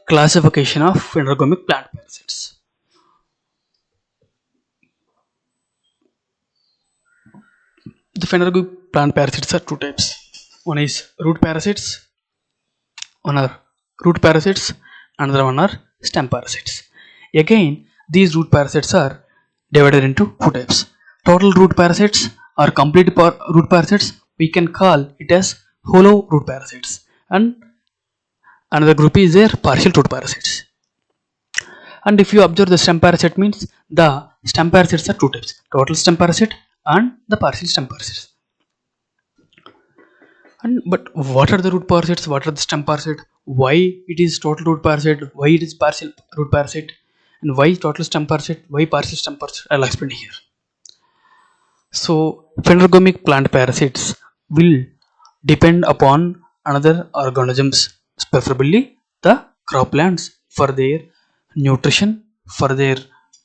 Classification of phanerogomic plant parasites. The phanerogomic plant parasites are two types. One is root parasites, one are root parasites, another one are stem parasites. Again, these root parasites are divided into two types. Total root parasites or complete root parasites, we can call it as hollow root parasites, and another group is their partial root parasites. And if you observe the stem parasite means the stem parasites are two types: total stem parasite and the partial stem parasites. And but what are the root parasites, what are the stem parasite, why it is total root parasite, why it is partial root parasite, and why total stem parasite, why partial stem parasite, I'll explain here. So phanerogomic plant parasites will depend upon another organisms, preferably the croplands, for their nutrition, for their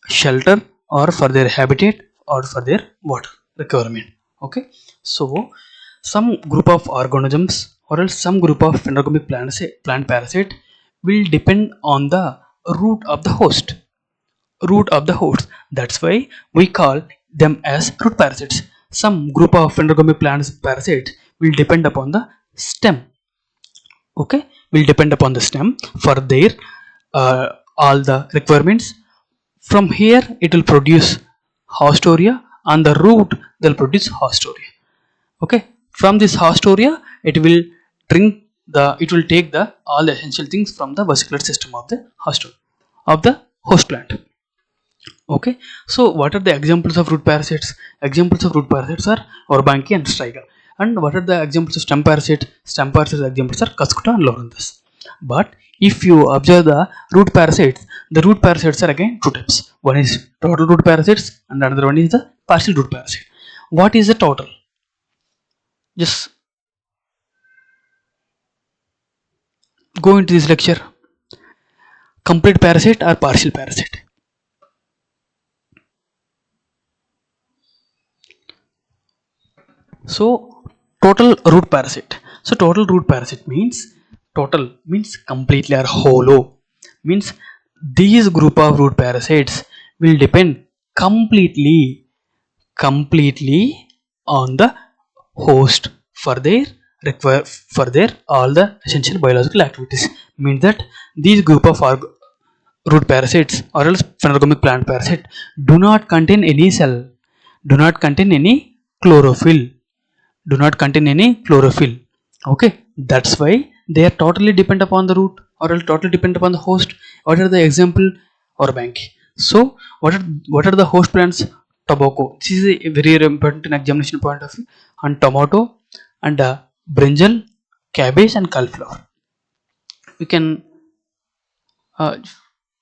shelter, or for their habitat, or for their water requirement. Okay, so some group of organisms or else some group of phanerogomic plant parasite will depend on the root of the host. That's why we call them as root parasites. Some group of phanerogomic plant parasites will depend upon the stem. Okay, will depend upon the stem for their all the requirements. From here it will produce haustoria, and the root they'll produce haustoria. Okay, from this haustoria it will take the all the essential things from the vascular system of the host plant. Okay, so what are the examples of root parasites? Examples of root parasites are Orbanki and Striga. And what are the examples of stem parasite? Stem parasite examples are Cuscuta and Loranthus. But if you observe the root parasites are again two types. One is total root parasites and another one is the partial root parasite. What is the total? Just go into this lecture. Complete parasite or partial parasite? So total root parasite. So total root parasite means total means completely or hollow. Means these group of root parasites will depend completely on the host for their all the essential biological activities. Means that these group of root parasites or else phanerogomic plant parasite do not contain any cell, do not contain any chlorophyll, do not contain any chlorophyll. Okay, that's why they are totally depend upon the root or else totally depend upon the host. What are the example? Orbanki. So what are the host plants? Tobacco, this is a very important in examination point of view, and tomato, and brinjal, cabbage, and cauliflower. You can uh,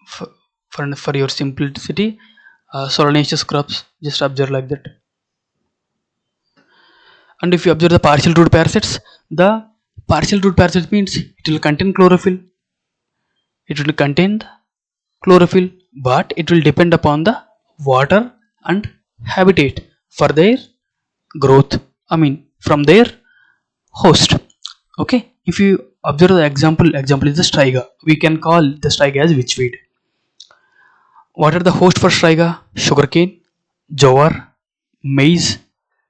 for, for your simplicity, solanaceous crops, just observe like that. And if you observe the partial root parasites, the partial root parasites means it will contain chlorophyll, it will contain the chlorophyll, but it will depend upon the water and habitat for their growth, I mean from their host. Okay, if you observe the example is the striga. We can call the striga as witchweed. What are the host for striga? Sugarcane, jowar, maize,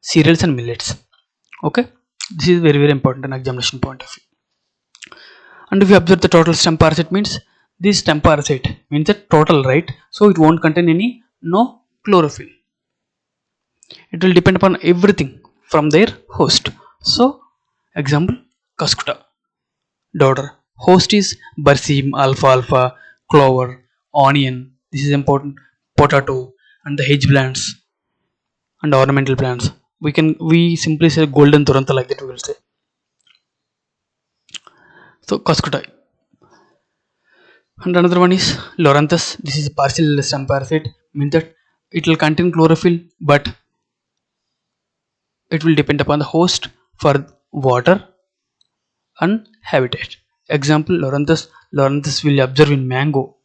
cereals, and millets. Okay, this is very important in examination point of view. And if you observe the total stem parasite means this stem parasite means the total, right? So it won't contain any no chlorophyll. It will depend upon everything from their host. So example, Cuscuta, daughter. Host is berseem, alfalfa, clover, onion. This is important. Potato and the hedge plants and ornamental plants. We simply say golden turanta, like that we will say. So Cuscuta. And another one is Loranthus. This is a partial stem parasite, means that it will contain chlorophyll, but it will depend upon the host for water and habitat. Example, Loranthus will observe in mango.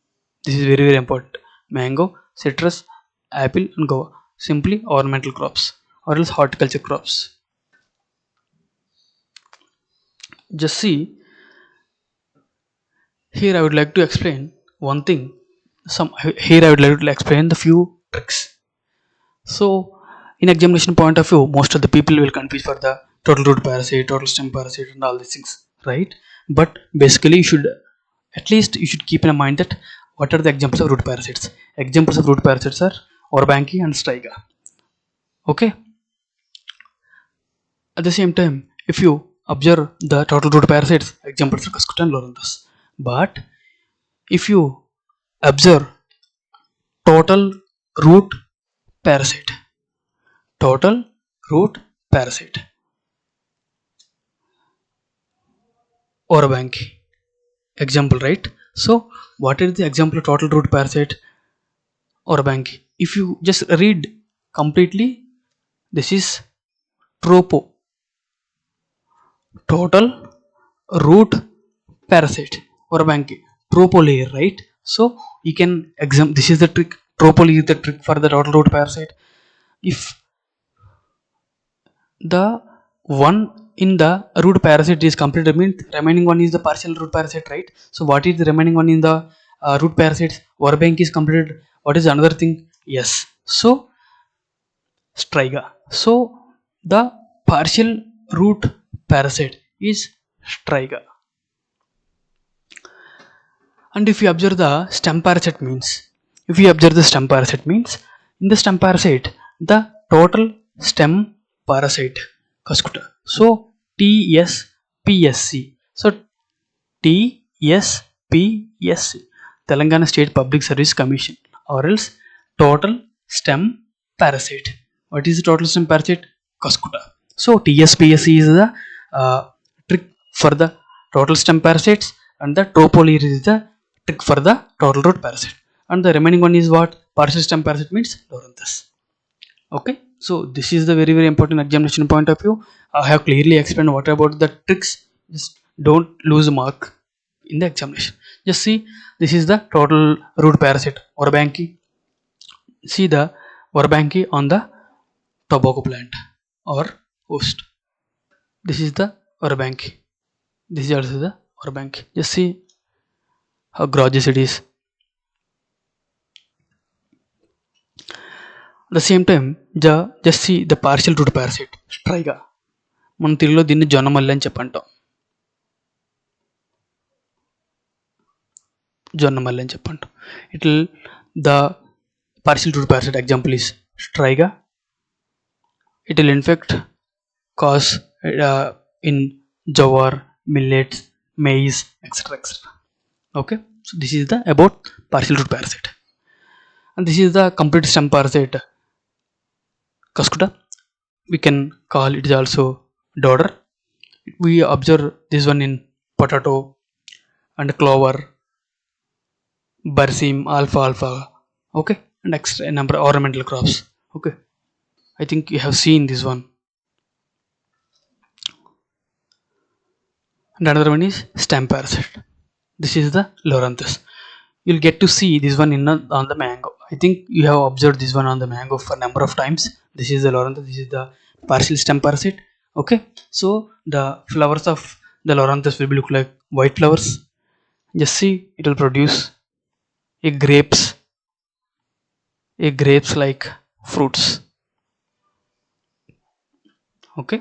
This is very important. Mango, citrus, apple, and guava. Simply ornamental crops or else horticulture crops. Just see, Here I would like to explain one thing. Here I would like to explain the few tricks. So in examination point of view, most of the people will confuse for the total root parasite, total stem parasite, and all these things, right? But basically you should, at least you should keep in mind that what are the examples of root parasites. Examples of root parasites are Orbanki and Striga. Okay. At the same time, if you observe the total root parasites, examples are Cuscuta and Loranthus. But if you observe total root parasite, total root parasite, Orbanki example, right? So what is the example of total root parasite Orbanki? If you just read completely, this is tropo, total root parasite Orbanki, tropo layer, right? So you can examine, this is the trick. Tropo layer is the trick for the total root parasite. If the one in the root parasite is completed, means remaining one is the partial root parasite, right? So what is the remaining one in the root parasites? Orbanki is completed. What is another thing? Yes, so Striga. So the partial root parasite is Striga. And if you observe the stem parasite means, if you observe the stem parasite means, in the stem parasite, the total stem parasite Cuscuta. So TSPSC. So TSPSC, Telangana State Public Service Commission, or else total stem parasite. What is the total stem parasite? Cuscuta. So TSPSC is the trick for the total stem parasites, and the tropolyr is the trick for the total root parasite. And the remaining one is what? Partial stem parasite means Loranthus. Okay, so this is the very important examination point of view. I have clearly explained what about the tricks. Just don't lose a mark in the examination. Just see, this is the total root parasite Orbanki. See the Orbanki on the tobacco plant or host. This is the Orbanki. This is also the Orbanki. Just see how gorgeous it is. At the same time, just see the partial root parasite Striga. మన తెలుగులో దీన్ని జొన్నమల్లి అని చెప్పంటాం. జొన్నమల్లి అని చెప్పంటాం. It will, the partial root parasite example is Striga. It will infect, cause in jowar, millets, maize, etc., etc. Okay, so this is the about partial root parasite, and this is the complete stem parasite Cuscuta. We can call it is also dodder. We observe this one in potato and clover, berseem, alfalfa, okay, and extra number of ornamental crops. Okay, I think you have seen this one. And another one is stem parasite. This is the Loranthus. You'll get to see this one on the mango. I think you have observed this one on the mango for number of times. This is the Loranthus. This is the partial stem parasite. Okay, so the flowers of the Loranthus will be look like white flowers. Just see, it will produce a grapes like fruits. Okay,